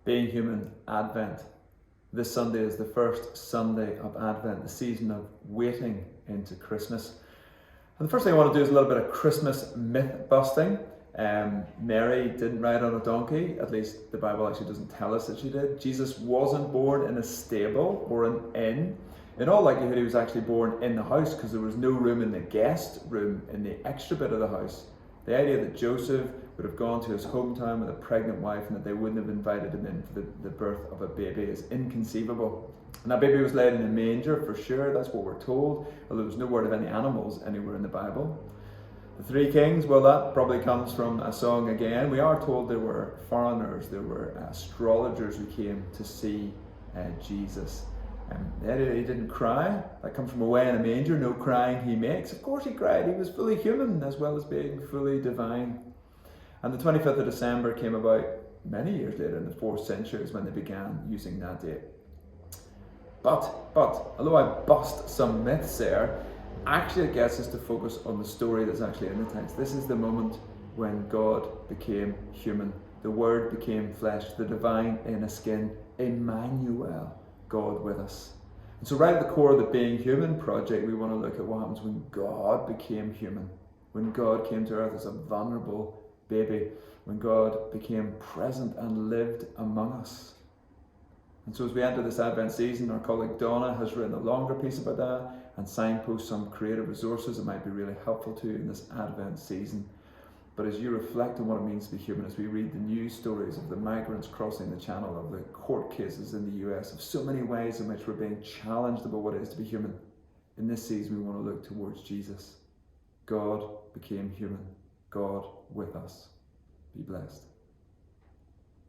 Being Human Advent. This Sunday is the first Sunday of Advent, the season of waiting into Christmas. And the first thing I want to do is a little bit of Christmas myth busting. Mary didn't ride on a donkey, at least the Bible actually doesn't tell us that she did. Jesus wasn't born in a stable or an inn. In all likelihood, he was actually born in the house because there was no room in the guest room in the extra bit of the house. The idea that Joseph would have gone to his hometown with a pregnant wife and that they wouldn't have invited him in for the birth of a baby is inconceivable. And that baby was laid in a manger for sure, that's what we're told, although there's no word of any animals anywhere in the Bible. The three kings, well, that probably comes from a song again. We are told there were foreigners, there were astrologers who came to see Jesus. He didn't cry. That comes from away in a manger, no crying he makes. Of course he cried. He was fully human as well as being fully divine. And the 25th of December came about many years later in the 4th century is when they began using that date. But, although I bust some myths there, actually it gets us to focus on the story that's actually in the text. This is the moment when God became human. The Word became flesh, the divine in a skin, Emmanuel, God with us. And so right at the core of the Being Human project, we want to look at what happens when God became human. When God came to earth as a vulnerable baby. When God became present and lived among us. And so as we enter this Advent season, our colleague Donna has written a longer piece about that and signposts some creative resources that might be really helpful to you in this Advent season. But as you reflect on what it means to be human, as we read the news stories of the migrants crossing the channel, of the court cases in the US, of so many ways in which we're being challenged about what it is to be human, in this season we want to look towards Jesus. God became human. God with us. Be blessed.